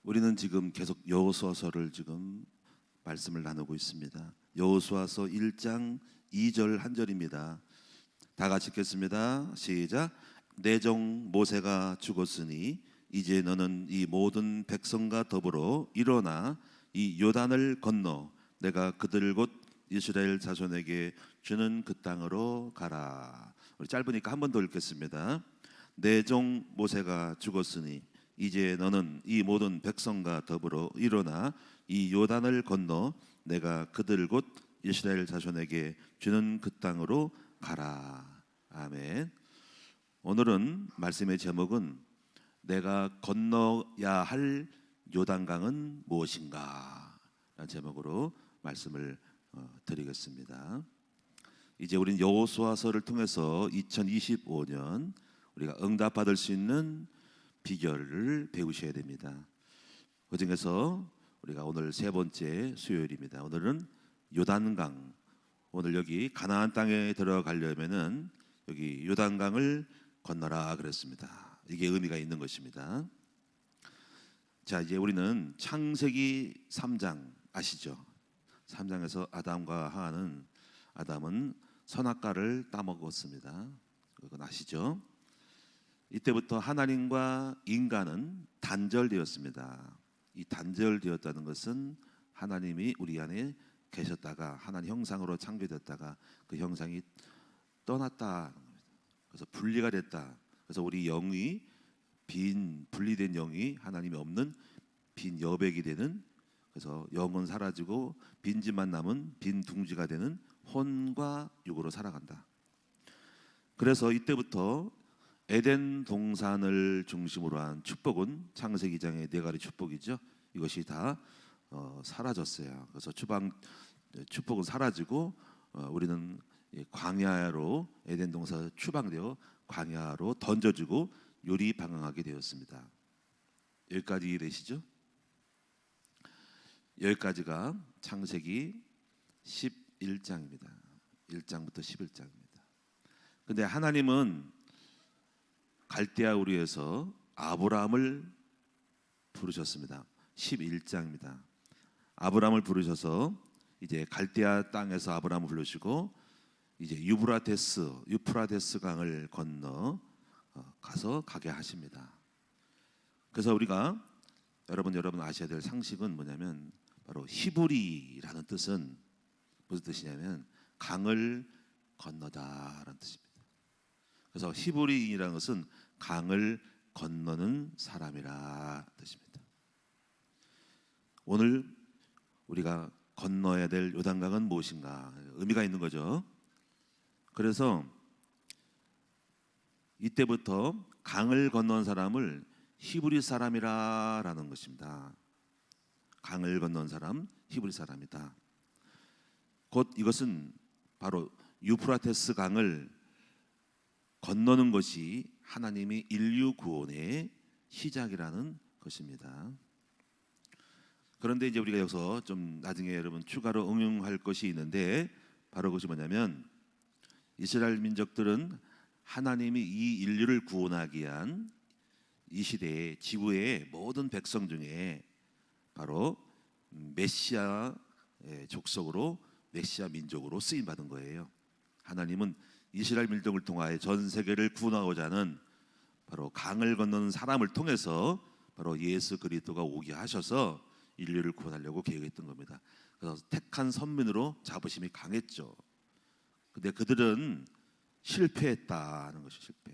우리는 지금 계속 여호수아서를 지금 말씀을 나누고 있습니다. 여호수아서 1장 2절 한 절입니다. 다 같이 읽겠습니다. 시작. 내 종 모세가 죽었으니 이제 너는 이 모든 백성과 더불어 일어나 이 요단을 건너 내가 그들 곧 이스라엘 자손에게 주는 그 땅으로 가라. 우리 짧으니까 한 번 더 읽겠습니다. 내 종 모세가 죽었으니 이제 너는 이 모든 백성과 더불어 일어나 이 요단을 건너 내가 그들 곧 이스라엘 자손에게 주는 그 땅으로 가라. 아멘. 오늘은 말씀의 제목은 내가 건너야 할 요단강은 무엇인가 라는 제목으로 말씀을 드리겠습니다. 이제 우리는 여호수아서를 통해서 2025년 우리가 응답받을 수 있는 비결을 배우셔야 됩니다. 그중에서 우리가 오늘 세 번째 수요일입니다. 오늘은 요단강. 오늘 여기 가나안 땅에 들어가려면은 여기 요단강을 건너라 그랬습니다. 이게 의미가 있는 것입니다. 자, 이제 우리는 창세기 3장 아시죠? 3장에서 아담은 선악과를 따먹었습니다. 그건 아시죠? 이때부터 하나님과 인간은 단절되었습니다. 이 단절되었다는 것은 하나님이 우리 안에 계셨다가 하나님 형상으로 창조되었다가 그 형상이 떠났다. 그래서 분리가 됐다. 그래서 우리 영이 분리된 영이 하나님이 없는 빈 여백이 되는, 그래서 영은 사라지고 빈집만 남은 빈 둥지가 되는 혼과 육으로 살아간다. 그래서 이때부터 에덴 동산을 중심으로 한 축복은 창세기 2장의 네 가지 축복이죠. 이것이 다 사라졌어요. 그래서 축복은 사라지고 우리는 광야로 에덴 동산 추방되어 광야로 던져지고 요리방황하게 되었습니다. 여기까지 이해되시죠? 여기까지가 창세기 11장입니다. 1장부터 11장입니다. 근데 하나님은 갈대아 우르에서 아브라함을 부르셨습니다. 11장입니다. 아브라함을 부르셔서 이제 갈대아 땅에서 아브라함을 부르시고 이제 유프라테스 강을 건너 가게 하십니다. 그래서 우리가 여러분 아셔야 될 상식은 뭐냐면 바로 히브리라는 뜻은 무슨 뜻이냐면 강을 건너다라는 뜻입니다. 그래서 히브리인이라는 것은 강을 건너는 사람이라 뜻입니다. 오늘 우리가 건너야 될 요단강은 무엇인가 의미가 있는 거죠. 그래서 이때부터 강을 건넌 사람을 히브리 사람이라는 것입니다. 강을 건넌 사람, 히브리 사람이다. 곧 이것은 바로 유프라테스 강을 건너는 것이 하나님의 인류 구원의 시작이라는 것입니다. 그런데 이제 우리가 여기서 좀 나중에 여러분 추가로 응용할 것이 있는데 바로 그것이 뭐냐면 이스라엘 민족들은 하나님이 이 인류를 구원하기 위한 이 시대의 지구의 모든 백성 중에 바로 메시아 족속으로 메시아 민족으로 쓰임 받은 거예요. 하나님은 이스라엘 민족을 통하여 전 세계를 구원하고자 하는 바로 강을 건너는 사람을 통해서 바로 예수 그리스도가 오게 하셔서 인류를 구원하려고 계획했던 겁니다. 그래서 택한 선민으로 자부심이 강했죠. 근데 그들은 실패했다는 것이 실패.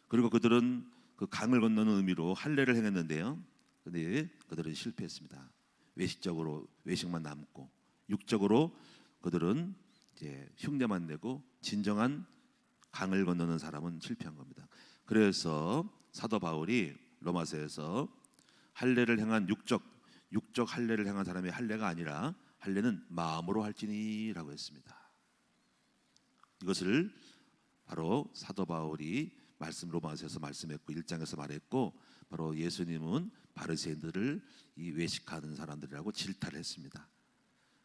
그리고 그들은 그 강을 건너는 의미로 할례를 행했는데요. 근데 그들은 실패했습니다. 외식만 남고 육적으로 그들은 이제 흉내만 내고 진정한 강을 건너는 사람은 실패한 겁니다. 그래서 사도 바울이 로마서에서 할례를 행한 육적 할례를 행한 사람의 할례가 아니라 할례는 마음으로 할지니라고 했습니다. 이것을 바로 사도 바울이 로마서에서 말씀했고 1장에서 말했고 바로 예수님은 바리새인들을 이 외식하는 사람들이라고 질타를 했습니다.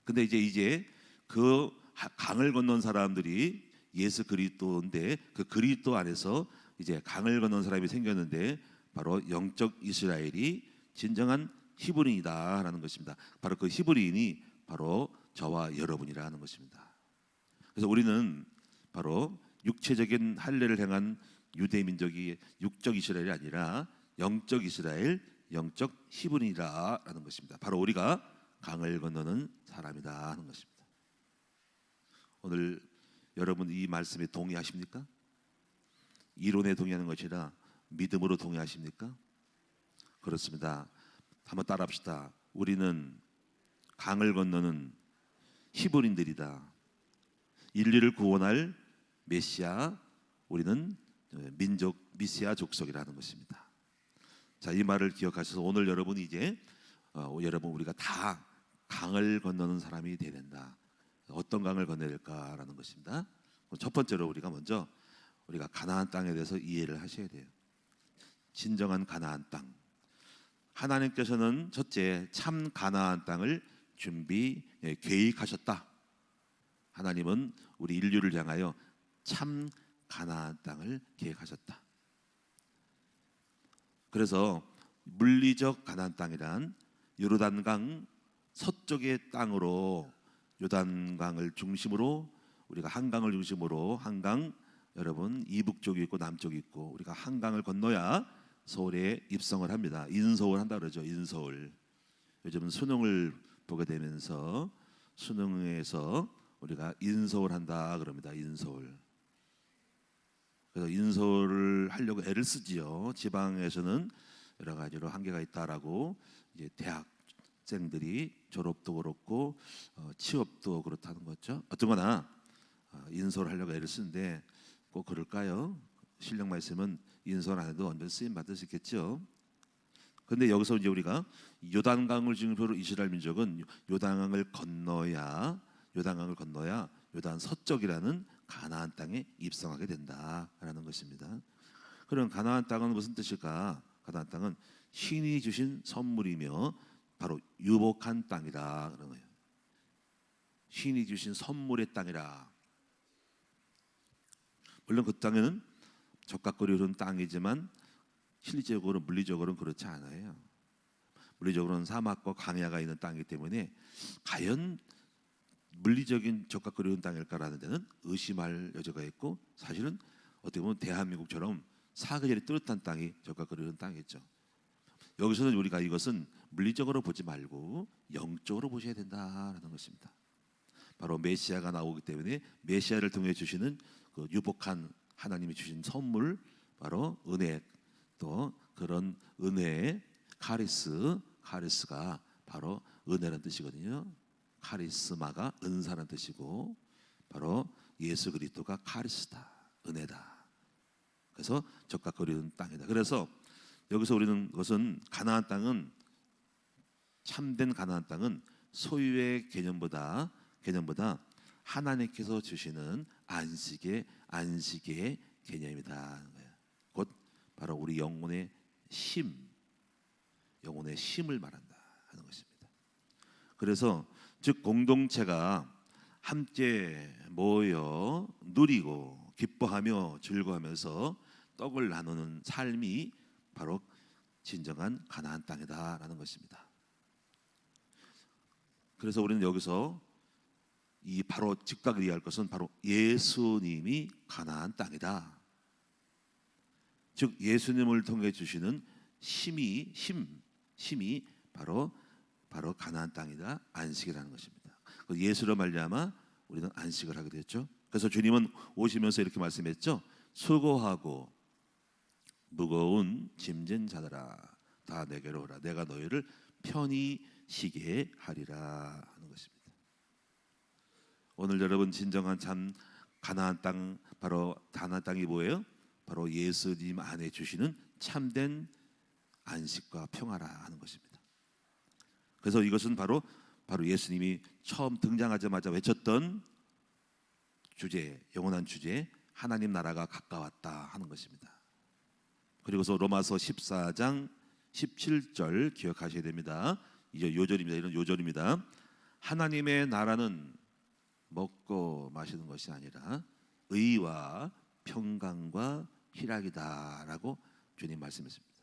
근데 이제 그 강을 건넌 사람들이 예수 그리스도인데 그 그리스도 안에서 이제 강을 건넌 사람이 생겼는데 바로 영적 이스라엘이 진정한 히브리인이다라는 것입니다. 바로 그 히브리인이 바로 저와 여러분이라는 것입니다. 그래서 우리는 바로 육체적인 할례를 행한 유대 민족이 육적 이스라엘이 아니라 영적 이스라엘, 영적 히브리인이라는 것입니다. 바로 우리가 강을 건너는 사람이다 하는 것입니다. 오늘 여러분 이 말씀에 동의하십니까? 이론에 동의하는 것이라 믿음으로 동의하십니까? 그렇습니다. 한번 따라합시다. 우리는 강을 건너는 히브리인들이다. 인류를 구원할 메시아, 우리는 민족 미시아 족속이라는 것입니다. 자, 이 말을 기억하셔서 오늘 여러분 이제 여러분 우리가 다 강을 건너는 사람이 되야 된다. 어떤 강을 건너야 될까라는 것입니다. 첫 번째로 우리가 가나안 땅에 대해서 이해를 하셔야 돼요. 진정한 가나안 땅. 하나님께서는 첫째 참 가나안 땅을 계획하셨다. 하나님은 우리 인류를 향하여 참 가나안 땅을 계획하셨다. 그래서 물리적 가나안 땅이란 요르단강 서쪽의 땅으로, 요단강을 중심으로, 우리가 한강을 중심으로, 한강 여러분 이북쪽이 있고 남쪽이 있고, 우리가 한강을 건너야 서울에 입성을 합니다. 인서울 한다 그러죠. 인서울. 요즘은 수능을 보게 되면서 수능에서 우리가 인서울 한다 그럽니다. 인서울. 그래서 인서울을 하려고 애를 쓰지요. 지방에서는 여러 가지로 한계가 있다라고 이제 대학생들이 졸업도 그렇고 취업도 그렇다는 거죠. 어떤거나 인서울 하려고 애를 쓰는데 꼭 그럴까요? 실력만 있으면 인서울 안 해도 언제 쓰임 받을 수 있겠죠. 근데 여기서 이제 우리가 요단강을 중심으로 이스라엘 민족은 요단강을 건너야 요단 서쪽이라는 가나안 땅에 입성하게 된다라는 것입니다. 그럼 가나안 땅은 무슨 뜻일까? 가나안 땅은 신이 주신 선물이며 바로 유복한 땅이다 그런 거예요. 신이 주신 선물의 땅이라. 물론 그 땅에는 적각거리 흐르는 땅이지만 실질적으로 물리적으로는 그렇지 않아요. 물리적으로는 사막과 광야가 있는 땅이기 때문에 과연 물리적인 적각거리 흐르는 땅일까라는 데는 의심할 여지가 있고, 사실은 어떻게 보면 대한민국처럼 사계절이 뚜렷한 땅이 적각거리 흐르는 땅이겠죠. 여기서는 우리가 이것은 물리적으로 보지 말고 영적으로 보셔야 된다라는 것입니다. 바로 메시아가 나오기 때문에 메시아를 통해 주시는 그 유복한 하나님이 주신 선물, 바로 은혜, 또 그런 은혜의 카리스가 바로 은혜라는 뜻이거든요. 카리스마가 은사라는 뜻이고, 바로 예수 그리스도가 카리스다, 은혜다. 그래서 적각거리는 땅이다. 그래서 여기서 우리는 것은 가나안 땅은, 참된 가나안 땅은 소유의 개념보다 하나님께서 주시는 안식의 개념이다. 곧 바로 우리 영혼의 힘을 말한다 하는 것입니다. 그래서 즉 공동체가 함께 모여 누리고 기뻐하며 즐거워하면서 떡을 나누는 삶이 바로 진정한 가나안 땅이다라는 것입니다. 그래서 우리는 여기서 이 바로 즉각 이해할 것은 바로 예수님이 가나안 땅이다. 즉 예수님을 통해 주시는 힘이 바로 가나안 땅이다, 안식이라는 것입니다. 예수로 말미암아 우리는 안식을 하게 됐죠. 그래서 주님은 오시면서 이렇게 말씀했죠. 수고하고 무거운 짐진 자들아 다 내게로 오라. 내가 너희를 편히 쉬게 하리라 하는 것입니다. 오늘 여러분 진정한 참 가나안 땅, 바로 가나안 땅이 뭐예요? 바로 예수님 안에 주시는 참된 안식과 평화라 하는 것입니다. 그래서 이것은 바로 예수님이 처음 등장하자마자 외쳤던 주제, 영원한 주제, 하나님 나라가 가까웠다 하는 것입니다. 그리고서 로마서 14장 17절 기억하셔야 됩니다. 이제 요절입니다. 이런 요절입니다. 하나님의 나라는 먹고 마시는 것이 아니라 의와 평강과 희락이다라고 주님 말씀했습니다.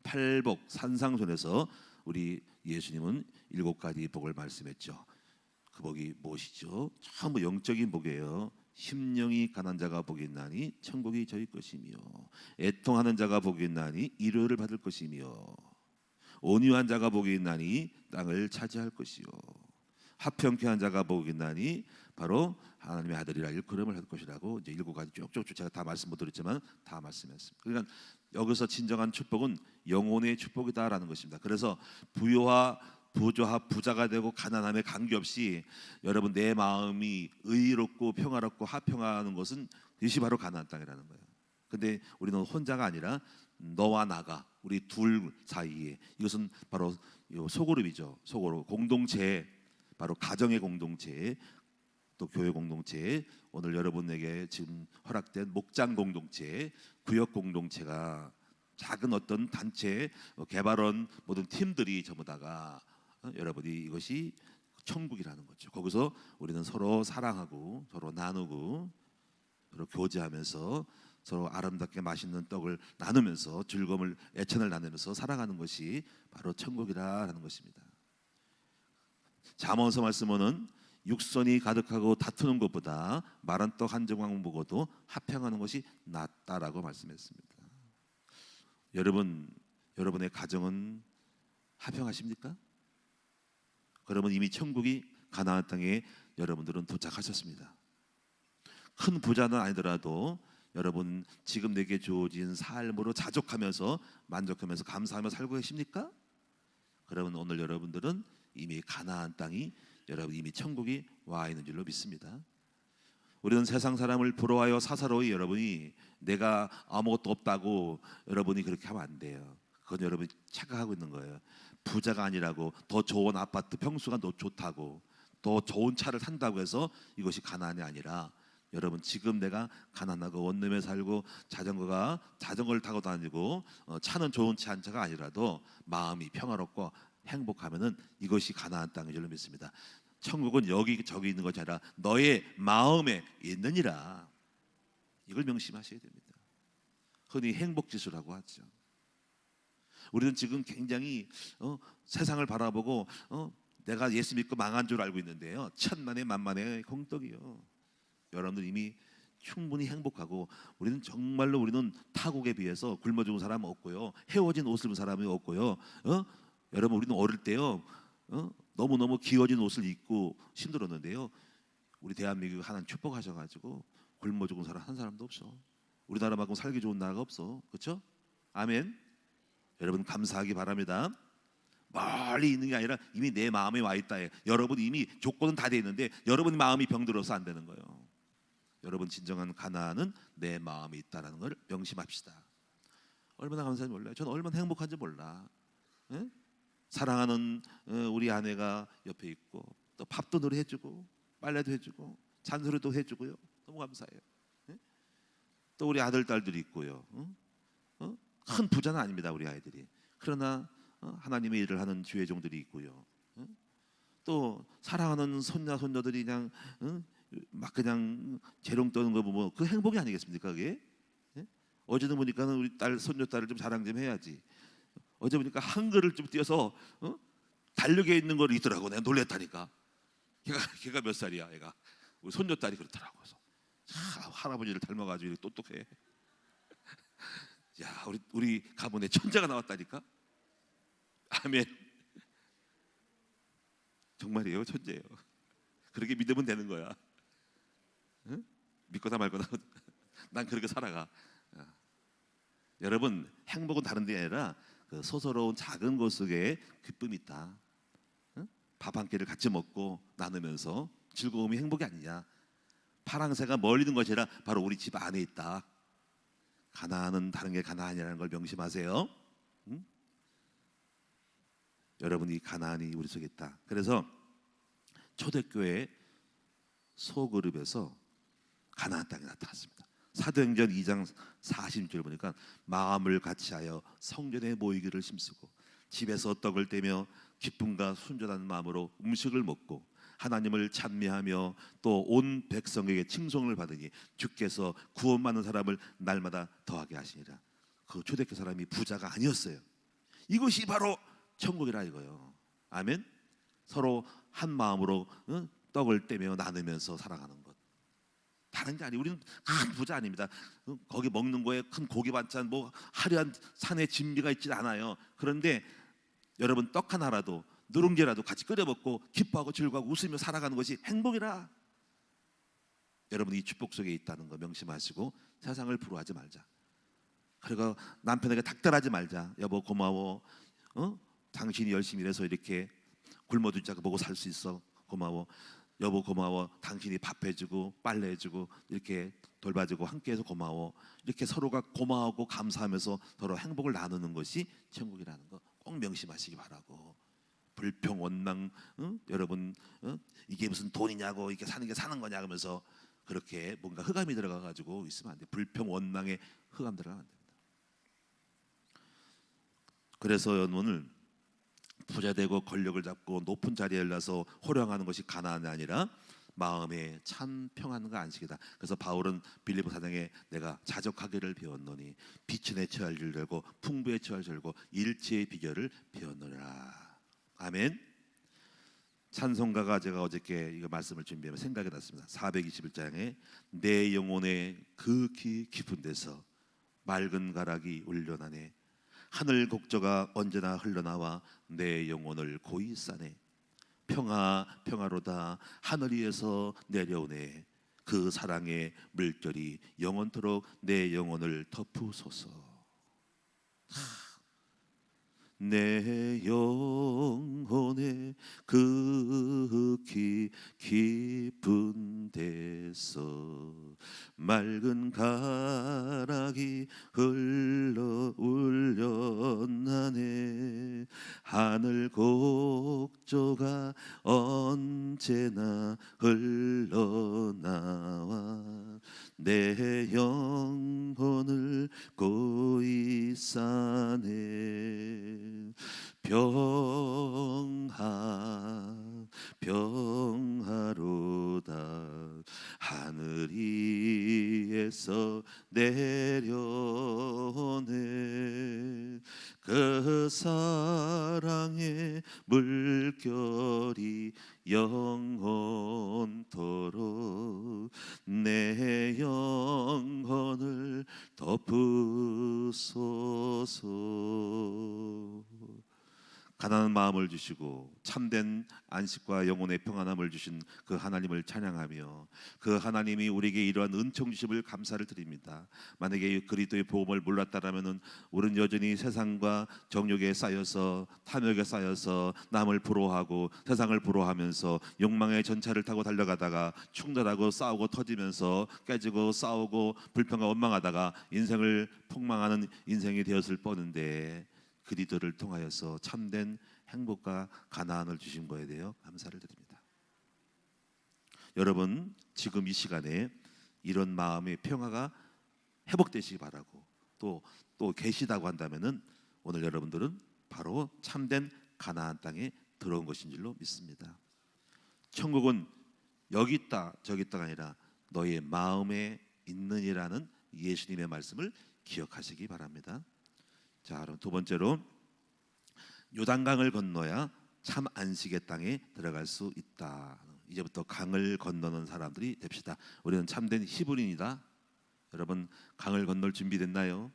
팔복 산상순에서 우리 예수님은 7가지 복을 말씀했죠. 그 복이 무엇이죠? 전부 영적인 복이에요. 심령이 가난한 자가 복이 있나니 천국이 저희 것이며, 애통하는 자가 복이 있나니 위로를 받을 것이며, 온유한 자가 복이 있나니 땅을 차지할 것이요, 화평케 한 자가 복이 있나니 바로 하나님의 아들이라 일컬음을 할 것이라고 이제 7가지 쭉쭉 제가 다 말씀 못 드렸지만 다 말씀했습니다. 그러니까 여기서 진정한 축복은 영혼의 축복이다라는 것입니다. 그래서 부유와 부자가 되고 가난함에 관계없이 여러분 내 마음이 의롭고 평화롭고 화평하는 것은 이것이 바로 가나안 땅이라는 거예요. 근데 우리는 혼자가 아니라 너와 나가 우리 둘 사이에, 이것은 바로 소그룹이죠. 소그룹 공동체, 바로 가정의 공동체, 또 교회 공동체, 오늘 여러분에게 지금 허락된 목장 공동체, 구역 공동체가 작은 어떤 단체, 개발원 모든 팀들이 전부 다가 여러분이 이것이 천국이라는 거죠. 거기서 우리는 서로 사랑하고 서로 나누고 서로 교제하면서 서로 아름답게 맛있는 떡을 나누면서 즐거움을 애천을 나누면서 살아가는 것이 바로 천국이라는 것입니다. 잠언서 말씀은 육선이 가득하고 다투는 것보다 마른 떡 한 조각 먹어도 화평하는 것이 낫다라고 말씀했습니다. 여러분의 가정은 화평하십니까? 그러면 이미 천국이 가나안 땅에 여러분들은 도착하셨습니다. 큰 부자는 아니더라도 여러분 지금 내게 주어진 삶으로 자족하면서 만족하면서 감사하며 살고 계십니까? 그러면 오늘 여러분들은 이미 가나안 땅이, 여러분 이미 천국이 와 있는 줄로 믿습니다. 우리는 세상 사람을 부러워하여 사사로이 여러분이 내가 아무것도 없다고 여러분이 그렇게 하면 안 돼요. 그건 여러분이 착각하고 있는 거예요. 부자가 아니라고 더 좋은 아파트 평수가 더 좋다고 더 좋은 차를 산다고 해서 이것이 가난이 아니라, 여러분 지금 내가 가난하고 원룸에 살고 자전거를 타고 다니고 차는 좋은 차 한 차가 아니라도 마음이 평화롭고 행복하면은 이것이 가나안 땅인 줄로 믿습니다. 천국은 여기 저기 있는 것이 아니라 너의 마음에 있느니라. 이걸 명심하셔야 됩니다. 흔히 행복지수라고 하죠. 우리는 지금 굉장히 세상을 바라보고 내가 예수 믿고 망한 줄 알고 있는데요, 천만에 만만의 공덕이요. 여러분들 이미 충분히 행복하고, 우리는 정말로 우리는 타국에 비해서 굶어 죽은 사람은 없고요, 헤어진 옷을 입은 사람이 없고요. 여러분 우리는 어릴 때요 너무너무 기어진 옷을 입고 힘들었는데요, 우리 대한민국 하나님 축복하셔가지고 굶어 죽은 사람 한 사람도 없어. 우리나라만큼 살기 좋은 나라가 없어. 그렇죠? 아멘. 여러분 감사하기 바랍니다. 멀리 있는 게 아니라 이미 내 마음에 와 있다. 여러분 이미 조건은 다 돼 있는데 여러분 마음이 병들어서 안 되는 거예요. 여러분 진정한 가나안은 내 마음에 있다라는 걸 명심합시다. 얼마나 감사한지 몰라요. 저는 얼마나 행복한지 몰라. 에? 사랑하는 우리 아내가 옆에 있고 또 밥도 늘 해주고 빨래도 해주고 잔소리도 해주고요. 너무 감사해요. 에? 또 우리 아들 딸들이 있고요. 큰 부자는 아닙니다 우리 아이들이. 그러나 하나님의 일을 하는 주의 종들이 있고요. 또 사랑하는 손자 손녀들이 그냥 막 그냥 재롱 떠는 거 보면 그 행복이 아니겠습니까 그게? 어제도 보니까는 우리 딸 손녀 딸을 좀 자랑 좀 해야지. 어제 보니까 한글을 좀 띄어서 달력에 있는 걸 있더라고. 내가 놀랬다니까. 걔가 몇 살이야 얘가. 우리 손녀 딸이 그렇더라고. 그래서 할아버지를 닮아가지고 이렇게 똑똑해. 야 우리 가문에 천재가 나왔다니까. 아멘. 정말이에요. 천재예요. 그렇게 믿으면 되는 거야. 응? 믿거나 말거나 난 그렇게 살아가. 여러분 행복은 다른 데 아니라 그 소소로운 작은 것 속에 기쁨이 있다. 응? 밥 한 끼를 같이 먹고 나누면서 즐거움이 행복이 아니냐. 파랑새가 멀리 있는 것이 아니라 바로 우리 집 안에 있다. 가나안은 다른 게 가나안이라는 걸 명심하세요. 응? 여러분이 가나안이 우리 속에 있다. 그래서 초대교회 소그룹에서 가나안 땅이 나타났습니다. 사도행전 2장 40절 보니까 마음을 같이하여 성전에 모이기를 힘쓰고 집에서 떡을 떼며 기쁨과 순전한 마음으로 음식을 먹고 하나님을 찬미하며 또 온 백성에게 칭송을 받으니 주께서 구원받는 사람을 날마다 더하게 하시니라. 그 초대교회 사람이 부자가 아니었어요. 이것이 바로 천국이라 이거예요. 아멘. 서로 한 마음으로 떡을 떼며 나누면서 살아가는 것. 다른 게 아니에요. 우리는 큰 부자 아닙니다. 거기 먹는 거에 큰 고기 반찬 뭐 화려한 산의 진미가 있지 않아요. 그런데 여러분, 떡 하나라도 누룽지라도 같이 끓여 먹고 기뻐하고 즐거워하고 웃으며 살아가는 것이 행복이라. 여러분, 이 축복 속에 있다는 거 명심하시고 세상을 부러워하지 말자. 그리고 남편에게 닥달하지 말자. 여보 고마워. 당신이 열심히 일해서 이렇게 굶어도 자고 먹고 살 수 있어. 고마워. 여보 고마워. 당신이 밥 해주고 빨래 해주고 이렇게 돌봐주고 함께해서 고마워. 이렇게 서로가 고마워하고 감사하면서 서로 행복을 나누는 것이 천국이라는 거 꼭 명심하시기 바라고. 불평 원망, 여러분 이게 무슨 돈이냐고 이렇게 사는 게 사는 거냐 하면서 그렇게 뭔가 흑암이 들어가 가지고 있으면 안 돼. 불평 원망에 흑암 들어가면 안 됩니다. 그래서 오늘 부자 되고 권력을 잡고 높은 자리에 올라서 호령하는 것이 가난이 아니라 마음에 참 평안과 안식이다. 그래서 바울은 빌립보 사장에 내가 자족하기를 배웠노니 비천에 처할 줄 알고 풍부에 처할 줄 알고 일체의 비결을 배웠노라. 아멘. 찬송가가 제가 어저께 이거 말씀을 준비하면 생각이 났습니다. 421장에 내 영혼의 그 깊은 데서 맑은 가락이 울려나네. 하늘 곡조가 언제나 흘러나와 내 영혼을 고이 싸네. 평화 평화로다 하늘 위에서 내려오네. 그 사랑의 물결이 영원토록 내 영혼을 덮으소서. 내 영혼의 그 깊은 데서 맑은 가락이 흘러 울려나네. 하늘 곡조가 언제나 흘러나와 내 영혼을 고이 싸네. 평화로다 하늘 위에서 내려오네. 그 사랑의 물결이 영원토록 내 영혼을 덮으소서. 가난한 마음을 주시고 참된 안식과 영혼의 평안함을 주신 그 하나님을 찬양하며 그 하나님이 우리에게 이러한 은총 주심을 감사를 드립니다. 만약에 그리스도의 복음을 몰랐다라면은 우리는 여전히 세상과 정욕에 쌓여서 탐욕에 쌓여서 남을 부러워하고 세상을 부러워하면서 욕망의 전차를 타고 달려가다가 충돌하고 싸우고 터지면서 깨지고 싸우고 불평과 원망하다가 인생을 폭망하는 인생이 되었을 뻔한데 그리스도를 통하여서 참된 행복과 가나안을 주신 거에 대해 감사를 드립니다. 여러분, 지금 이 시간에 이런 마음의 평화가 회복되시기 바라고 또 계시다고 한다면은 오늘 여러분들은 바로 참된 가나안 땅에 들어온 것인 줄로 믿습니다. 천국은 여기 있다 저기 있다가 아니라 너의 마음에 있느니라는 예수님의 말씀을 기억하시기 바랍니다. 자, 그럼 두 번째로 요단강을 건너야 참 안식의 땅에 들어갈 수 있다. 이제부터 강을 건너는 사람들이 됩시다. 우리는 참된 히브리인이다. 여러분, 강을 건널 준비됐나요?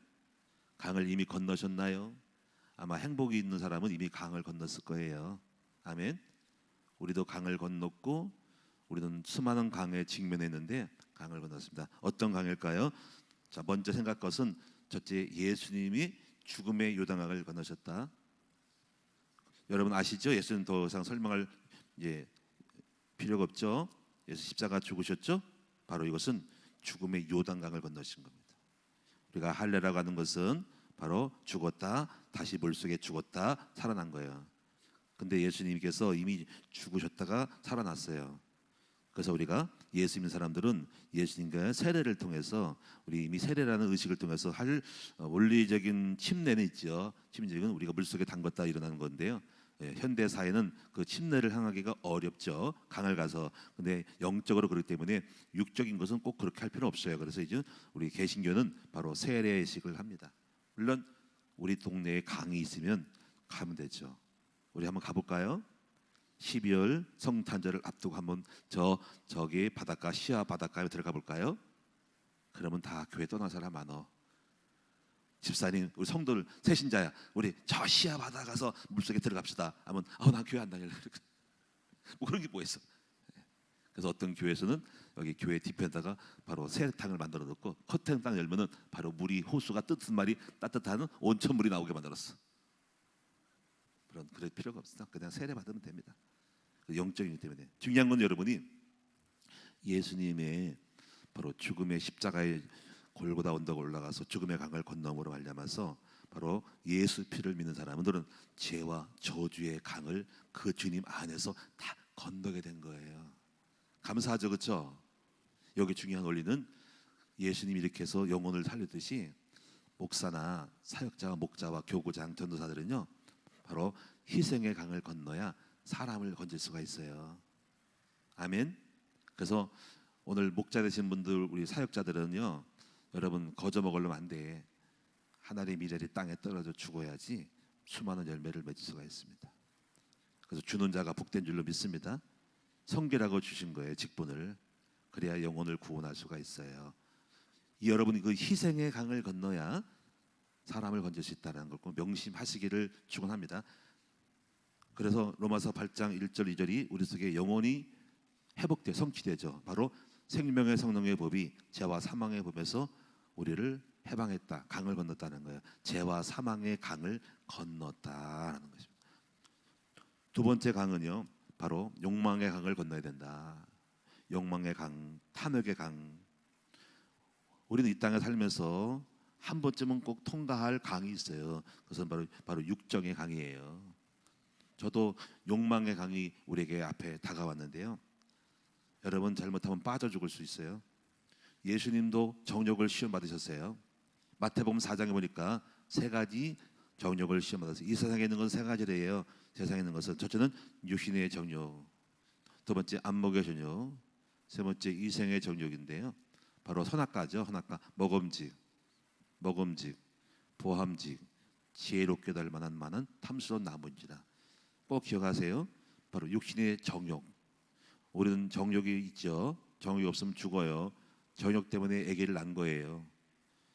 강을 이미 건너셨나요? 아마 행복이 있는 사람은 이미 강을 건넜을 거예요. 아멘. 우리도 강을 건넜고 우리는 수많은 강에 직면했는데 강을 건넜습니다. 어떤 강일까요? 자, 먼저 생각할 것은 첫째, 예수님이 죽음의 요단강을 건너셨다. 여러분 아시죠? 예수는 더 이상 설명할 필요가 없죠. 예수 십자가 죽으셨죠? 바로 이것은 죽음의 요단강을 건너신 겁니다. 우리가 할례라고 하는 것은 바로 죽었다 다시 물속에 죽었다 살아난 거예요. 근데 예수님께서 이미 죽으셨다가 살아났어요. 그래서 우리가 예수 믿는 사람들은 예수님과 세례를 통해서 우리 이미 세례라는 의식을 통해서 할 원리적인 침례는 있죠. 침례는 우리가 물속에 담갔다 일어나는 건데요. 현대 사회는 그 침례를 행하기가 어렵죠. 강을 가서. 근데 영적으로 그렇기 때문에 육적인 것은 꼭 그렇게 할 필요 없어요. 그래서 이제 우리 개신교는 바로 세례식을 합니다. 물론 우리 동네에 강이 있으면 가면 되죠. 우리 한번 가볼까요? 12월 성탄절을 앞두고 한번 저기 바닷가 시야 바닷가에 들어가 볼까요? 그러면 다 교회 떠난 사람 많어. 집사님, 우리 성도들 새신자야, 우리 저 시야 바다 가서 물속에 들어갑시다 하면 난 교회 안 다닐래. 뭐 그런 게 뭐 있어. 그래서 어떤 교회에서는 여기 교회 뒤편에다가 바로 세탕을 만들어 놓고 커튼 딱 열면은 바로 물이 호수가 뜨뜻한 말이 따뜻한 온천물이 나오게 만들었어. 그럴 필요가 없어. 그냥 세례 받으면 됩니다. 영적이기 때문에. 중요한 건 여러분이 예수님의 바로 죽음의 십자가에 골고다 언덕 올라가서 죽음의 강을 건너므로 말미암아서 바로 예수 피를 믿는 사람들은 죄와 저주의 강을 그 주님 안에서 다 건너게 된 거예요. 감사하죠, 그렇죠? 여기 중요한 원리는 예수님이 이렇게 해서 영혼을 살리듯이 목사나 사역자와 목자와 교구장 전도사들은요 바로 희생의 강을 건너야 사람을 건질 수가 있어요. 아멘. 그래서 오늘 목자 되신 분들, 우리 사역자들은요, 여러분 거저 먹으려면 안 돼. 하늘의 미랄이 땅에 떨어져 죽어야지 수많은 열매를 맺을 수가 있습니다. 그래서 주는 자가 복된 줄로 믿습니다. 성결하고 주신 거예요, 직분을. 그래야 영혼을 구원할 수가 있어요. 여러분이 그 희생의 강을 건너야 사람을 건질 수 있다는 걸 꼭 명심하시기를 축원합니다. 그래서 로마서 8장 1절 2절이 우리 속에 영혼이 회복돼 성취되죠. 바로 생명의 성령의 법이 죄와 사망의 법에서 우리를 해방했다, 강을 건넜다는 거예요. 죄와 사망의 강을 건넜다라는 것입니다. 두 번째 강은요, 바로 욕망의 강을 건너야 된다. 욕망의 강, 탐욕의 강. 우리는 이 땅에 살면서 한 번쯤은 꼭 통과할 강이 있어요. 그것은 바로 육정의 강이에요. 저도 욕망의 강이 우리에게 앞에 다가왔는데요. 여러분 잘못하면 빠져 죽을 수 있어요. 예수님도 정욕을 시험 받으셨어요. 마태복음 4장에 보니까 세 가지 정욕을 시험 받았어요. 이 세상에 있는 것은 세 가지래요. 세상에 있는 것은 첫째는 육신의 정욕, 두 번째 안목의 정욕, 세 번째 이생의 정욕인데요. 바로 선악과죠. 선악과, 먹음직, 보함직, 지혜롭게 될 만한 많은 탐스러운 나무인지라. 꼭 기억하세요. 바로 육신의 정욕. 우리는 정욕이 있죠. 정욕이 없으면 죽어요. 정욕 때문에 아기를 낳은 거예요.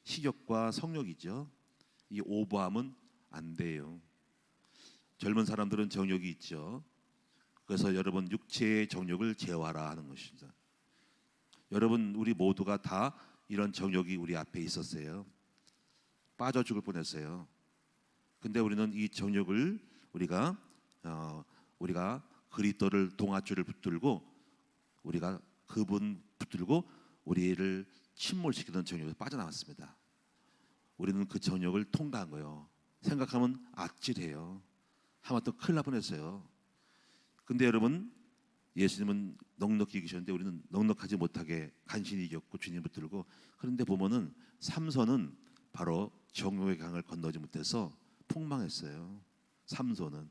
식욕과 성욕이죠. 이 오버하면 안 돼요. 젊은 사람들은 정욕이 있죠. 그래서 여러분 육체의 정욕을 제어하라 하는 것입니다. 여러분 우리 모두가 다 이런 정욕이 우리 앞에 있었어요. 빠져 죽을 뻔했어요. 근데 우리는 이 정욕을 우리가 그리스도를 동아줄을 붙들고 우리가 그분 붙들고 우리를 침몰시키던 정욕에서 빠져나왔습니다. 우리는 그 정욕을 통과한 거예요. 생각하면 아찔해요. 하마터 큰일 날 뻔했어요. 근데 여러분 예수님은 넉넉히 이기셨는데 우리는 넉넉하지 못하게 간신히 이겼고 주님 붙들고. 그런데 보면은 삼손은 바로 정욕의 강을 건너지 못해서 폭망했어요. 삼손은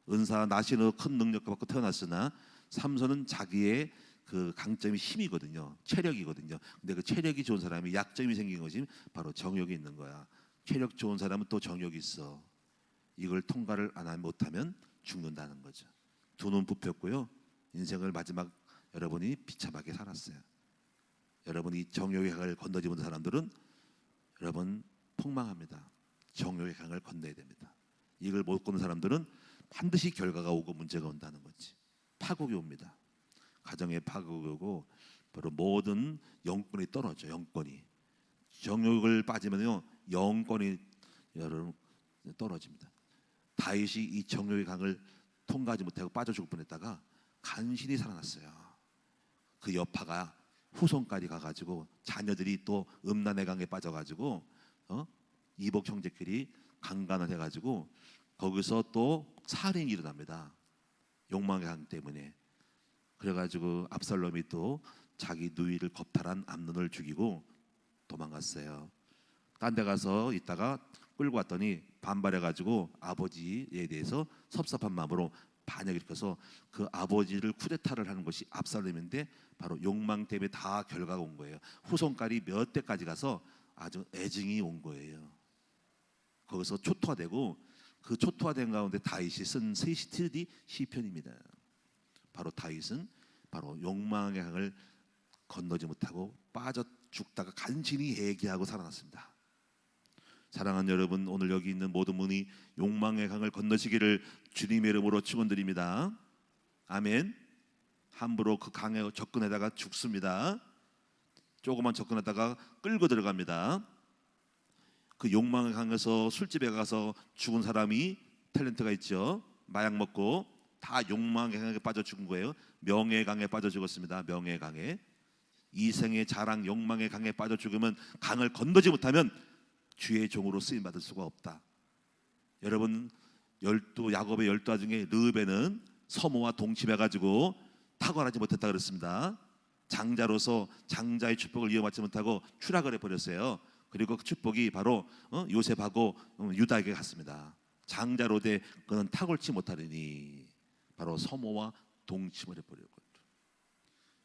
은사 나시로 큰 능력을 받고 태어났으나 삼손은 자기의 그 강점이 힘이거든요. 체력이거든요. 근데 그 체력이 좋은 사람이 약점이 생긴 거지 바로 정욕이 있는 거야. 체력 좋은 사람은 또 정욕이 있어. 이걸 통과를 못하면 죽는다는 거죠. 두 눈 부폈고요. 인생을 마지막 여러분이 비참하게 살았어요. 여러분이 정욕의 강을 건너지 못한 사람들은 여러분 폭망합니다. 정욕의 강을 건너야 됩니다. 이걸 못 건는 사람들은 반드시 결과가 오고 문제가 온다는 거지. 파국이 옵니다. 가정의 파국이 오고 바로 모든 영권이 떨어져. 영권이 정욕을 빠지면요 영권이 여러분 떨어집니다. 다윗이 이 정욕의 강을 통과하지 못하고 빠져 죽을 뻔했다가 간신히 살아났어요. 그 여파가 후손까지 가가지고 자녀들이 또 음란의 강에 빠져가지고 이복 형제끼리 강간을 해가지고 거기서 또 살인이 일어납니다. 욕망의 강 때문에. 그래가지고 압살롬이 또 자기 누이를 겁탈한 암논을 죽이고 도망갔어요. 딴 데 가서 있다가 끌고 왔더니 반발해가지고 아버지에 대해서 섭섭한 마음으로 반역을 일으켜서 그 아버지를 쿠데타를 하는 것이 압살롬인데 바로 욕망 때문에 다 결과가 온 거예요. 후손까지 몇 대까지 가서 아주 애증이 온 거예요. 거기서 초토화되고 그 초토화된 가운데 다윗이 쓴 세시티디 시편입니다. 바로 다윗은 바로 욕망의 강을 건너지 못하고 빠져 죽다가 간신히 회개하고 살아났습니다. 사랑하는 여러분, 오늘 여기 있는 모든 분이 욕망의 강을 건너시기를 주님의 이름으로 축원드립니다. 아멘. 함부로 그 강에 접근하다가 죽습니다. 조금만 접근하다가 끌고 들어갑니다. 그 욕망의 강에서 술집에 가서 죽은 사람이 탤런트가 있죠. 마약 먹고 다 욕망의 강에 빠져 죽은 거예요. 명예의 강에 빠져 죽었습니다. 명예의 강에. 이생의 자랑 욕망의 강에 빠져 죽으면 강을 건너지 못하면 주의 종으로 쓰임 받을 수가 없다. 여러분, 야곱의 12아 중에 르우벤은 서모와 동침해가지고 탁월하지 못했다 그랬습니다. 장자로서 장자의 축복을 이어받지 못하고 추락을 해버렸어요. 그리고 그 축복이 바로 요셉하고 유다에게 갔습니다. 장자로 돼 그는 탁월치 못하리니 바로 서모와 동침을 해버렸거든요.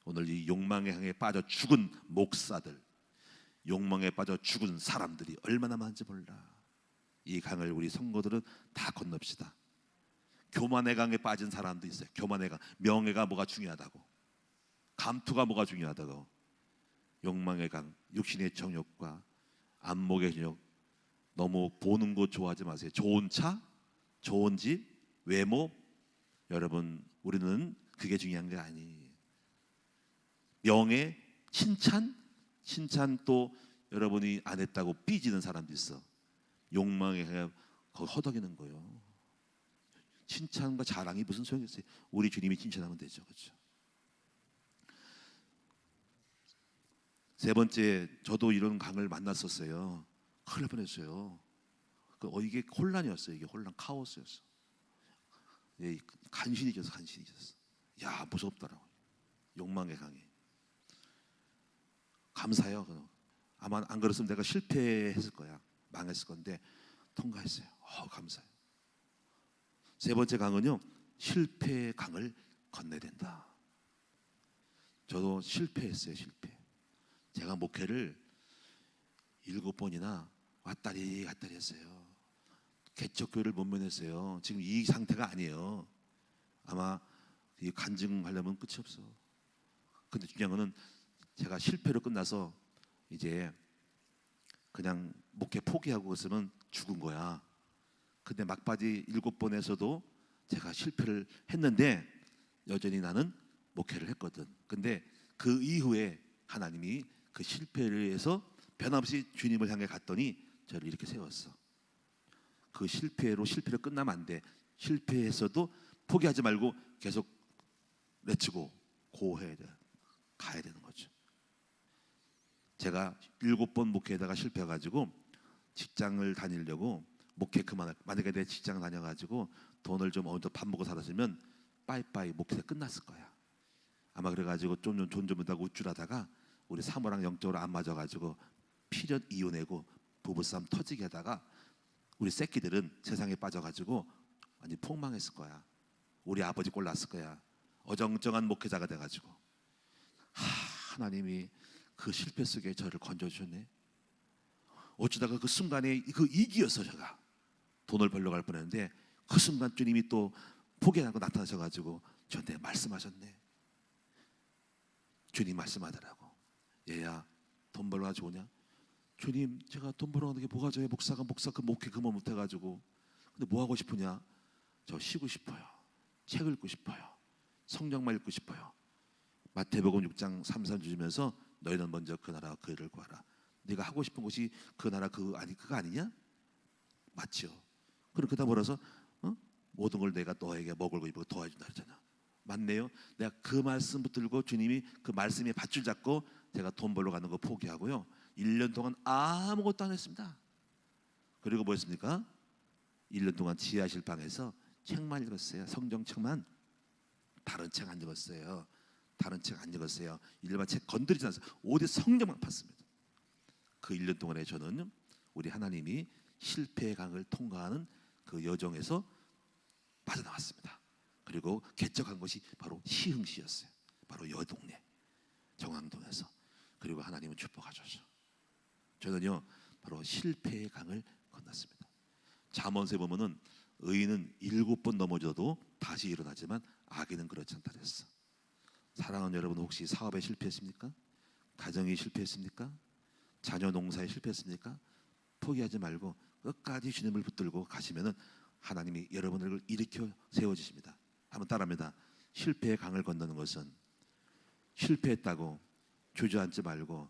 오늘 이 욕망의 강에 빠져 죽은 목사들, 욕망에 빠져 죽은 사람들이 얼마나 많은지 몰라. 이 강을 우리 성도들은 다 건넙시다. 교만의 강에 빠진 사람도 있어요. 교만의 강. 명예가 뭐가 중요하다고, 감투가 뭐가 중요하다고. 욕망의 강, 육신의 정욕과 안목의 정욕, 너무 보는 거 좋아하지 마세요. 좋은 차, 좋은 집, 외모, 여러분 우리는 그게 중요한 게 아니에요. 명예, 칭찬 또 여러분이 안 했다고 삐지는 사람도 있어. 욕망에 거기 허덕이는 거예요. 칭찬과 자랑이 무슨 소용이 있어요? 우리 주님이 칭찬하면 되죠, 그렇죠? 세 번째, 저도 이런 강을 만났었어요. 큰일 날 뻔했어요. 이게 혼란이었어요. 이게 혼란, 카오스였어. 간신히 졌어. 야, 무섭더라고. 욕망의 강에. 감사해요. 아마 안 그랬으면 내가 실패했을 거야. 망했을 건데 통과했어요. 감사해요. 세 번째 강은요, 실패의 강을 건너야 된다. 저도 실패했어요. 제가 목회를 7번이나 왔다리 갔다리 했어요. 개척교회를 못 면했어요. 지금 이 상태가 아니에요. 아마 간증하려면 끝이 없어. 근데 중요한 거는 제가 실패로 끝나서 이제 그냥 목회 포기하고 있으면 죽은 거야. 근데 막바지 7번에서도 제가 실패를 했는데 여전히 나는 목회를 했거든. 근데 그 이후에 하나님이 그 실패를 해서 변함없이 주님을 향해 갔더니 저를 이렇게 세웠어. 그 실패로 끝나면 안 돼. 실패했어도 포기하지 말고 계속 외치고 고해야 돼. 가야 되는 거죠. 제가 7번 목회에다가 실패해가지고 직장을 다니려고, 목회 만약에 내 직장 다녀가지고 돈을 좀 어느 정도 밥 먹고 살았으면 빠이빠이 목회가 끝났을 거야. 아마 그래가지고 좀 있다가 우쭐하다가 우리 사모랑 영적으로 안 맞아가지고 필연 이혼하고 부부싸움 터지게 하다가 우리 새끼들은 세상에 빠져가지고 완전 폭망했을 거야. 우리 아버지 꼴 났을 거야. 어정쩡한 목회자가 돼가지고. 하나님이 그 실패 속에 저를 건져주셨네. 어쩌다가 그 순간에 그 이기여서 제가 돈을 벌러 갈 뻔했는데 그 순간 주님이 또 포기하고 나타나셔가지고 저한테 말씀하셨네. 주님 말씀하더라고. 얘야, 돈 벌어가 좋으냐? 주님, 제가 돈 벌어가는 게 뭐가 좋아요? 목사 그 목회 그만 못해가지고. 근데 뭐 하고 싶으냐? 저 쉬고 싶어요. 책 읽고 싶어요. 성경만 읽고 싶어요. 마태복음 6장 3절 주시면서 너희는 먼저 그 나라와 그 일을 구하라. 네가 하고 싶은 것이 그 나라 그거 아니냐? 맞죠? 그럼 그다 벌어서 모든 걸 내가 너에게 먹을 거 입고 도와준다 그랬잖아. 맞네요. 내가 그 말씀 붙들고 주님이 그 말씀에 밧줄 잡고 제가 돈 벌러 가는 거 포기하고요. 1년 동안 아무것도 안 했습니다. 그리고 뭐 했습니까? 1년 동안 지하실 방에서 책만 읽었어요. 성경책만. 다른 책 안 읽었어요. 일반 책 건드리지 않았어요. 오직 성경만 팠습니다. 그 1년 동안에 저는 우리 하나님이 실패의 강을 통과하는 그 여정에서 빠져나왔습니다. 그리고 개척한 것이 바로 시흥시였어요. 바로 여동네 정왕동에서. 그리고 하나님은 축복하셔서 저는요 바로 실패의 강을 건넜습니다. 잠언서에 보면은 의인은 7번 넘어져도 다시 일어나지만 악인은 그렇지 않다 그랬어. 사랑하는 여러분, 혹시 사업에 실패했습니까? 가정이 실패했습니까? 자녀 농사에 실패했습니까? 포기하지 말고 끝까지 주님을 붙들고 가시면은 하나님이 여러분을 일으켜 세워주십니다. 한번 따라합니다. 실패의 강을 건너는 것은 실패했다고 주저앉지 말고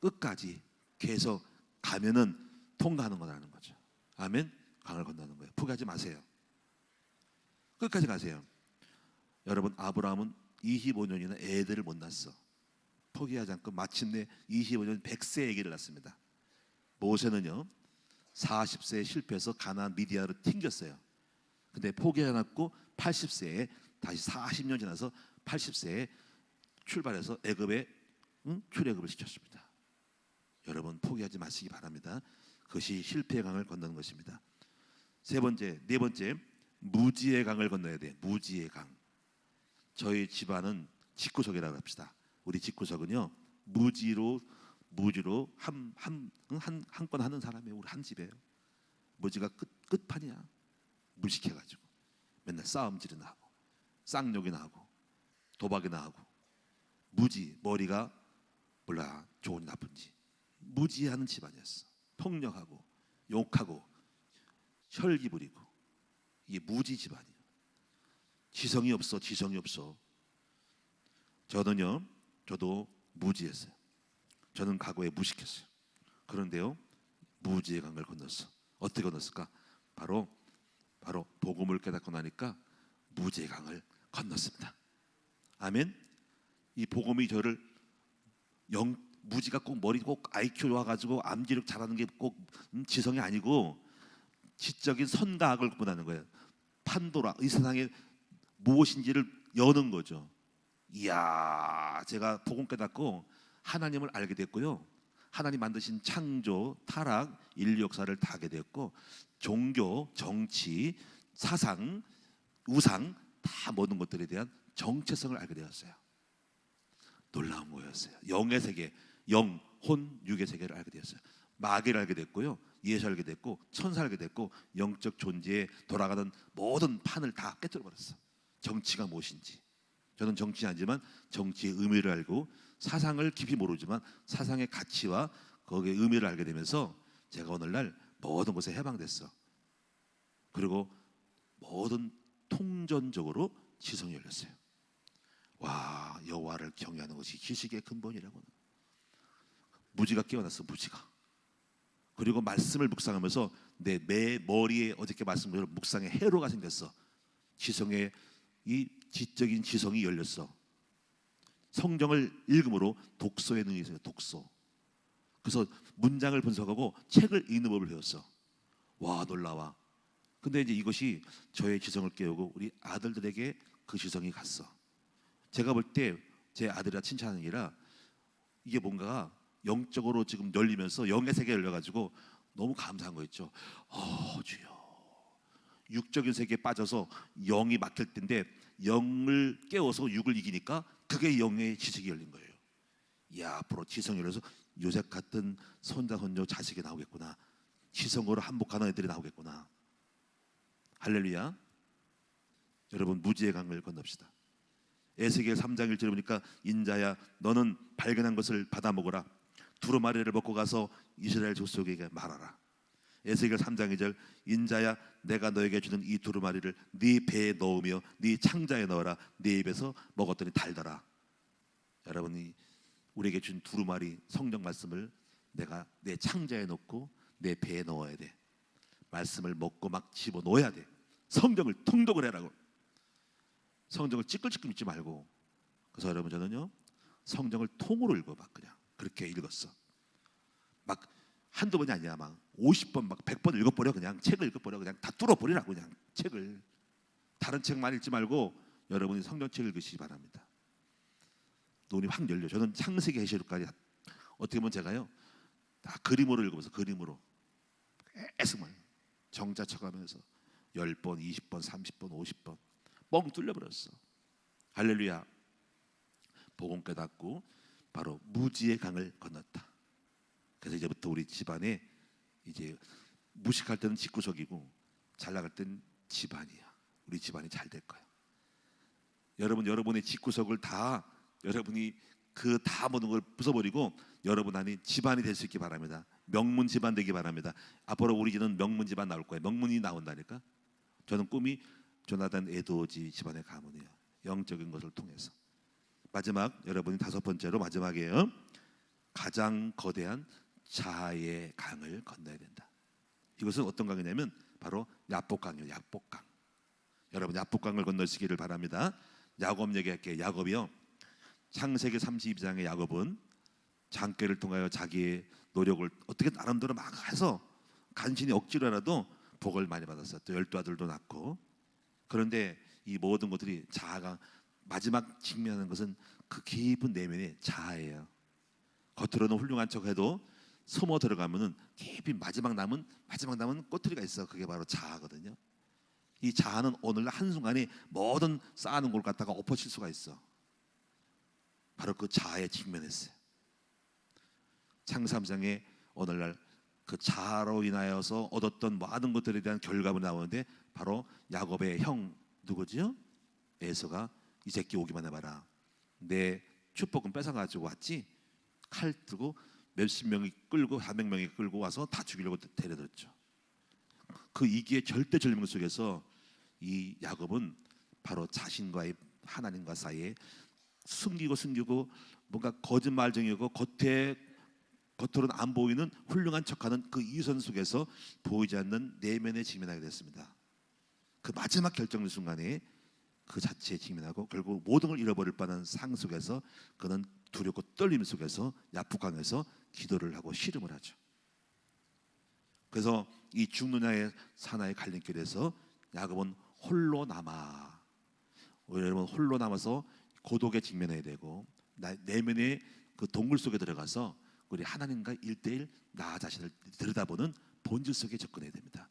끝까지 계속 가면은 통과하는 거라는 거죠. 아멘. 강을 건너는 거예요. 포기하지 마세요. 끝까지 가세요. 여러분, 아브라함은 25년이나 애들을 못 낳았어. 포기하지 않고 마침내 25년 100세 아기를 낳습니다. 모세는요 40세에 실패해서 가나안 미디아로 튕겼어요. 근데 포기하지 않고 80세에 다시 40년 지나서 80세에 출발해서 애굽에 출애굽을 시켰습니다. 여러분, 포기하지 마시기 바랍니다. 그것이 실패의 강을 건너는 것입니다. 네 번째, 무지의 강을 건너야 돼. 무지의 강. 저희 집안은 집구석이라고 합시다. 우리 집구석은요 무지로 한 건 하는 사람이에요. 우리 한 집이에요. 무지가 끝판이야. 무식해가지고 맨날 싸움질이나 하고 쌍욕이나 하고 도박이나 하고 무지, 머리가 몰라 좋은지 나쁜지 무지하는 집안이었어. 폭력하고 욕하고 혈기 부리고 이게 무지 집안이에요. 지성이 없어. 저도 무지했어요. 저는 과거에 무식했어요. 그런데요 무지의 강을 건넜어. 어떻게 건넜을까? 바로 복음을 깨닫고 나니까 무지의 강을 건넜습니다. 아멘. 이 복음이 저를 무지가 꼭 머리 꼭 IQ 좋아가지고 암기력 잘하는 게 꼭 지성이 아니고 지적인 선과 악을 구분하는 거예요. 판도라, 이 세상에 무엇인지를 여는 거죠. 이야, 제가 복음 깨닫고 하나님을 알게 됐고요. 하나님 만드신 창조, 타락, 인류 역사를 다 알게 됐고 종교, 정치, 사상, 우상 다 모든 것들에 대한 정체성을 알게 되었어요. 놀라운 거였어요. 영의 세계, 영, 혼, 육의 세계를 알게 되었어요. 마귀를 알게 됐고요. 예수 알게 됐고 천사 알게 됐고 영적 존재에 돌아가는 모든 판을 다 깨뜨려 버렸어. 정치가 무엇인지. 저는 정치는 아니지만 정치의 의미를 알고 사상을 깊이 모르지만 사상의 가치와 거기에 의미를 알게 되면서 제가 오늘날 모든 것에 해방됐어. 그리고 모든 통전적으로 지성이 열렸어요. 와, 여호와를 경외하는 것이 지식의 근본이라고는. 무지가 깨어났어. 무지가. 그리고 말씀을 묵상하면서 내 머리에 어저께 말씀드린 묵상의 회로가 생겼어. 지성의 이 지적인 지성이 열렸어. 성경을 읽음으로 독서의 능력이 있어요. 독서. 그래서 문장을 분석하고 책을 읽는 법을 배웠어. 와, 놀라워. 근데 이제 이것이 저의 지성을 깨우고 우리 아들들에게 그 지성이 갔어. 제가 볼 때 제 아들이라 칭찬하는 게 아니라 이게 뭔가가 영적으로 지금 열리면서 영의 세계에 열려가지고 너무 감사한 거 있죠. 주여. 육적인 세계에 빠져서 영이 막힐 텐데 영을 깨워서 육을 이기니까 그게 영의 지식이 열린 거예요. 이야, 앞으로 지성이 열려서 요셉 같은 손자 손녀 자식이 나오겠구나. 지성으로 한복하는 애들이 나오겠구나. 할렐루야. 여러분, 무지의 강을 건넙시다. 에스겔 3장 1절에 보니까 인자야 너는 발견한 것을 받아 먹어라. 두루마리를 먹고 가서 이스라엘 족속에게 말하라. 에스겔 3장 2절 인자야 내가 너에게 주는 이 두루마리를 네 배에 넣으며 네 창자에 넣어라. 네 입에서 먹었더니 달더라. 여러분이 우리에게 준 두루마리 성경 말씀을 내가 내 창자에 넣고 내 배에 넣어야 돼. 말씀을 먹고 막 집어넣어야 돼. 성경을 통독을 해라고. 성경을 찌끌찌끌 읽지 말고. 그래서 여러분 저는요 성경을 통으로 읽어봐. 그냥 그렇게 읽었어. 막 한두 번이 아니야. 막 50번 막 100번 읽어버려. 그냥 책을 읽어버려. 그냥 다 뚫어버리라고. 그냥 책을. 다른 책만 읽지 말고 여러분이 성경책 읽으시기 바랍니다. 눈이 확 열려. 저는 창세기 계시록까지 어떻게 보면 제가요 다 그림으로 읽어서 그림으로 계속만 정자 쳐가면서 10번, 20번, 30번, 50번 뻥 뚫려버렸어. 할렐루야. 복음 깨닫고 바로 무지의 강을 건넜다. 그래서 이제부터 우리 집안에 이제 무식할 때는 집구석이고 잘 나갈 때는 집안이야. 우리 집안이 잘 될 거야. 여러분의 집구석을 다 여러분이 그 다 모든 걸 부숴버리고 여러분 안에 집안이 될 수 있기 바랍니다. 명문 집안 되기 바랍니다. 앞으로 우리 집은 명문 집안 나올 거예요. 명문이 나온다니까. 저는 꿈이 조나단 에드워즈 집안의 가문이에요. 영적인 것을 통해서. 마지막 여러분이 다섯 번째로 마지막이에요. 가장 거대한 자아의 강을 건너야 된다. 이것은 어떤 강이냐면 바로 야복강이에요. 야복강. 여러분 야복강을 건너시기를 바랍니다. 야곱 얘기할게요. 야곱이요. 창세기 32장의 야곱은 장깨를 통하여 자기의 노력을 어떻게 나름대로 막 해서 간신히 억지로라도 복을 많이 받았어요. 또 12아들도 낳고. 그런데 이 모든 것들이 자아가 마지막 직면하는 것은 그 깊은 내면의 자아예요. 겉으로는 훌륭한 척해도 숨어 들어가면은 깊이 마지막 남은 꼬투리가 있어. 그게 바로 자아거든요. 이 자아는 오늘 한순간에 모든 쌓아놓은 걸 갖다가 엎어칠 수가 있어. 바로 그 자아에 직면했어요. 창세기 3장에 오늘날 그 자아로 인하여서 얻었던 모든 것들에 대한 결과물이 나오는데 바로 야곱의 형 누구지요? 에서가 이 새끼 오기만 해봐라. 내 축복은 뺏어가지고 왔지. 칼 들고 몇십 명이 끌고 400명이 끌고 와서 다 죽이려고 데려들었죠. 그 이기의 절대 절명 속에서 이 야곱은 바로 자신과의 하나님과 사이에 숨기고 뭔가 거짓말쟁이고 겉으로는 안 보이는 훌륭한 척하는 그 이유선 속에서 보이지 않는 내면에 직면하게 됐습니다. 그 마지막 결정의 순간에 그 자체에 직면하고 결국 모든 걸 잃어버릴 뻔한 상 속에서 그는 두렵고 떨림 속에서 야복강에서 기도를 하고 씨름을 하죠. 그래서 이 죽느냐의 사나의 갈림길에서 야곱은 홀로 남아. 여러분 홀로 남아서 고독에 직면해야 되고 내면의 그 동굴 속에 들어가서 우리 하나님과 1대1 나 자신을 들여다보는 본질 속에 접근해야 됩니다.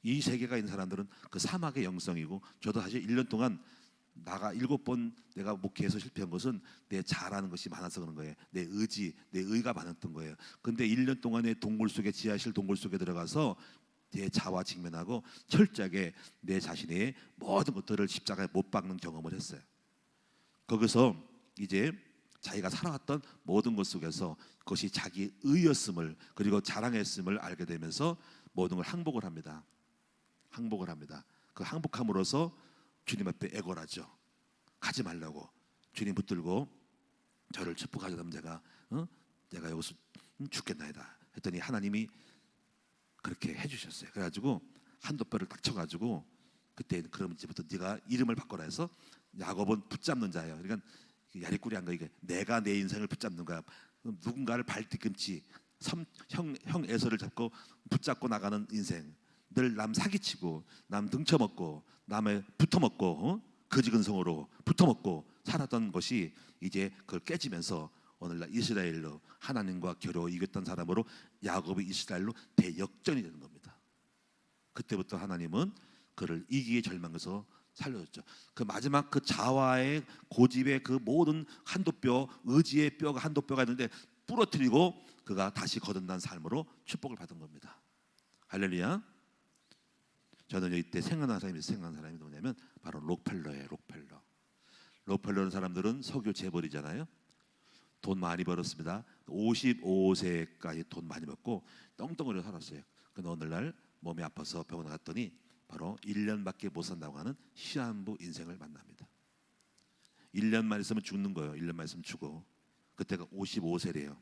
이 세계가 있는 사람들은 그 사막의 영성이고 저도 사실 1년 동안 나가 7번 내가 목회해서 실패한 것은 내 잘하는 것이 많아서 그런 거예요. 내 의가 많았던 거예요. 근데 1년 동안의 동굴 속에 지하실 동굴 속에 들어가서 내 자와 직면하고 철저하게 내 자신의 모든 것들을 십자가에 못 박는 경험을 했어요. 거기서 이제 자기가 살아왔던 모든 것 속에서 그것이 자기 의였음을 그리고 자랑했음을 알게 되면서 모든 걸 항복을 합니다. 그 항복함으로써 주님 앞에 애걸하죠. 가지 말라고 주님 붙들고 저를 축복하자 하면 내가 여기서 죽겠나이다 했더니 하나님이 그렇게 해주셨어요. 그래가지고 한도 뼈를 딱 쳐가지고 그때 그럼 이제부터 네가 이름을 바꿔라 해서 야곱은 붙잡는 자예요. 그러니까 야리꾸리 한 거 이게 내가 내 인생을 붙잡는 거야. 누군가를 발뒤꿈치 형 에서를 잡고 붙잡고 나가는 인생. 늘 남 사기치고 남 등쳐먹고 남의 붙어먹고 거지근성으로 붙어먹고 살았던 것이 이제 그걸 깨지면서 오늘날 이스라엘로 하나님과 겨루어 이겼던 사람으로 야곱이 이스라엘로 대역전이 되는 겁니다. 그때부터 하나님은 그를 이기의 절망에서 살려줬죠. 그 마지막 그 자와의 고집의 그 모든 한도뼈 의지의 뼈가 한도뼈가 있는데 부러뜨리고 그가 다시 거듭난 삶으로 축복을 받은 겁니다. 할렐루야. 저는 이때 생각난 사람이 누구냐면 바로 록펠러예요. 록펠러는 사람들은 석유 재벌이잖아요. 돈 많이 벌었습니다. 55세까지 돈 많이 벌고 떵떵거려 살았어요. 근데 오늘날 몸이 아파서 병원에 갔더니 바로 1년밖에 못 산다고 하는 시한부 인생을 만납니다. 1년만 있으면 죽는 거예요. 1년만 있으면 죽어. 그때가 55세래요.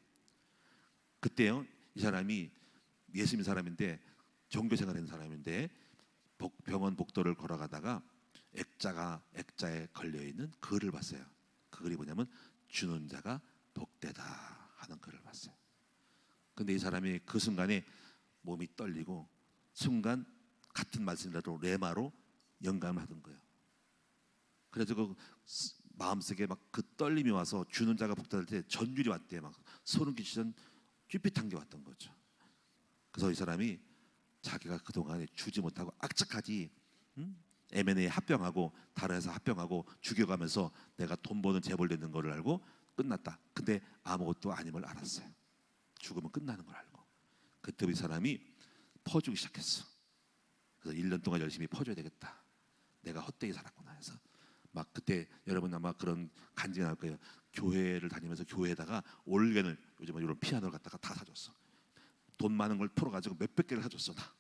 그때요 이 사람이 예수 믿는 사람인데 종교생활하는 사람인데 병원 복도를 걸어가다가 액자에 걸려있는 글을 봤어요. 그 글이 뭐냐면 주는 자가 복되다 하는 글을 봤어요. 근데 이 사람이 그 순간에 몸이 떨리고 순간 같은 말씀이라도 레마로 영감을 하던 거예요. 그래서 그 마음속에 막 그 떨림이 와서 주는 자가 복될 때 전율이 왔대. 막 소름 끼치던 쭈삣한 게 왔던 거죠. 그래서 이 사람이 자기가 그동안에 주지 못하고 악착하지 M&A 합병하고 다른 회사 합병하고 죽여가면서 내가 돈 버는 재벌 되는 거를 알고 끝났다. 근데 아무것도 아님을 알았어요. 죽으면 끝나는 걸 알고. 그때 이 사람이 퍼주기 시작했어. 그래서 1년 동안 열심히 퍼줘야 되겠다. 내가 헛되이 살았구나 해서 막 그때 여러분 아마 그런 간증이 나올 거예요. 교회를 다니면서 교회에다가 올겐을 요즘은 이런 피아노를 갖다가 다 사줬어. 돈 많은 걸 풀어가지고 몇백 개를 사줬어. 다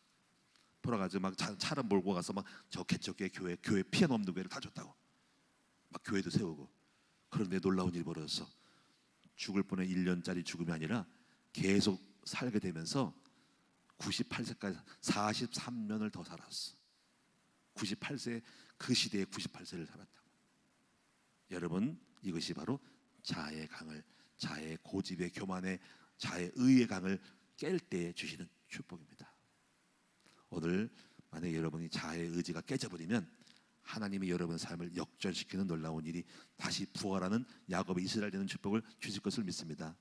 풀어가지고 막 차를 몰고 가서 막 저께 교회 피아노 없는 교회를 다 줬다고. 막 교회도 세우고. 그런데 놀라운 일이 벌어졌어. 죽을 뻔해 1년짜리 죽음이 아니라 계속 살게 되면서 98세까지 43년을 더 살았어. 98세, 그 시대에 98세를 살았다고. 여러분, 이것이 바로 자의 강을, 자의 고집의 교만의, 자의 의의 강을 깰 때 주시는 축복입니다. 오늘 만약에 여러분이 자의 의지가 깨져버리면 하나님이 여러분의 삶을 역전시키는 놀라운 일이 다시 부활하는 야곱의 이스라엘 되는 축복을 주실 것을 믿습니다.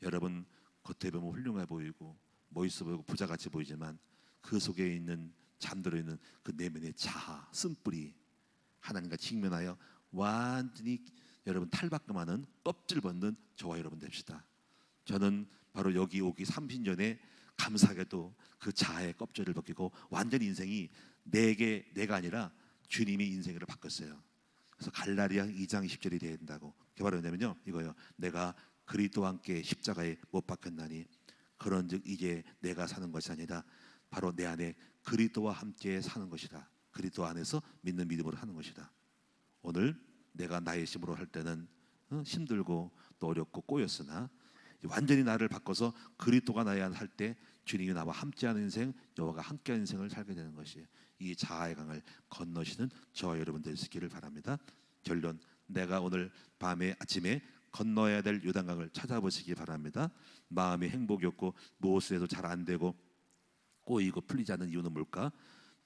여러분 겉에 보면 훌륭해 보이고 멋있어 보이고 부자같이 보이지만 그 속에 있는 잠들어 있는 그 내면의 자아, 쓴뿌리 하나님과 직면하여 완전히 여러분 탈바꿈하는 껍질 벗는 저와 여러분 됩시다. 저는 바로 여기 오기 30년에 감사하게도 그 자아의 껍질을 벗기고 완전히 인생이 내가 아니라 주님이 인생을 바꿨어요. 그래서 갈라디아 2장 10절이 되어야 된다고. 그게 바로 뭐냐면요, 이거요. 내가 그리스도와 함께 십자가에 못 박혔나니 그런즉 이제 내가 사는 것이 아니라 바로 내 안에 그리스도와 함께 사는 것이다. 그리스도 안에서 믿는 믿음으로 하는 것이다. 오늘 내가 나의 힘으로 할 때는 힘들고 또 어렵고 꼬였으나 완전히 나를 바꿔서 그리스도가 나의 안 할 때 주님이 나와 함께하는 인생, 여호와가 함께하는 인생을 살게 되는 것이에요. 이 자아의 강을 건너시는 저와 여러분 되시기를 바랍니다. 결론, 내가 오늘 밤에 아침에 건너야 될 요단강을 찾아보시기 바랍니다. 마음이 행복이 없고 무엇을 해도 잘 안 되고 꼬이고 풀리지 않는 이유는 뭘까?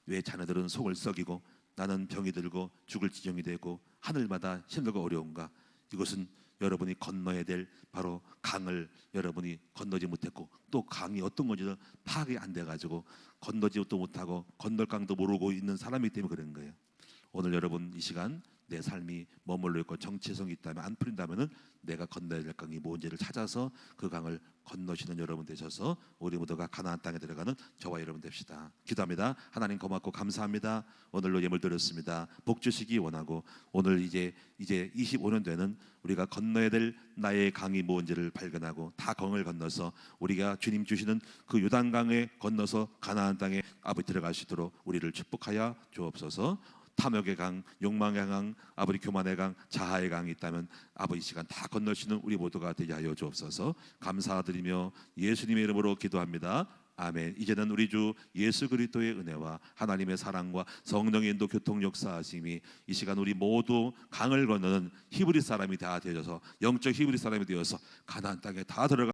왜 자녀들은 속을 썩이고 나는 병이 들고 죽을 지경이 되고 하늘마다 힘들고 어려운가? 이것은 여러분이 건너야 될 바로 강을 여러분이 건너지 못했고 또 강이 어떤 건지도 파악이 안 돼가지고 건너지도 못하고 건널 강도 모르고 있는 사람이기 때문에 그런 거예요. 오늘 여러분 이 시간 내 삶이 머물러 있고 정체성이 있다면 안 풀린다면은 내가 건너야 될 강이 뭔지를 찾아서 그 강을 건너시는 여러분 되셔서 우리 모두가 가나안 땅에 들어가는 저와 여러분 됩시다. 기도합니다. 하나님 고맙고 감사합니다. 오늘로 예물 드렸습니다. 복 주시기 원하고 오늘 이제 25년 되는 우리가 건너야 될 나의 강이 뭔지를 발견하고 다 강을 건너서 우리가 주님 주시는 그 요단강에 건너서 가나안 땅에 아버지 들어갈 수 있도록 우리를 축복하여 주옵소서. 탐욕의 강, 욕망의 강, 아버지 교만의 강, 자아의 강이 있다면 아버지 시간 다 건너시는 우리 모두가 되게 하여 주옵소서. 감사드리며 예수님의 이름으로 기도합니다. 아멘. 이제는 우리 주 예수 그리스도의 은혜와 하나님의 사랑과 성령의 인도 교통 역사하심이 이 시간 우리 모두 강을 건너는 히브리 사람이 다 되어서 영적 히브리 사람이 되어서 가나안 땅에 다 들어가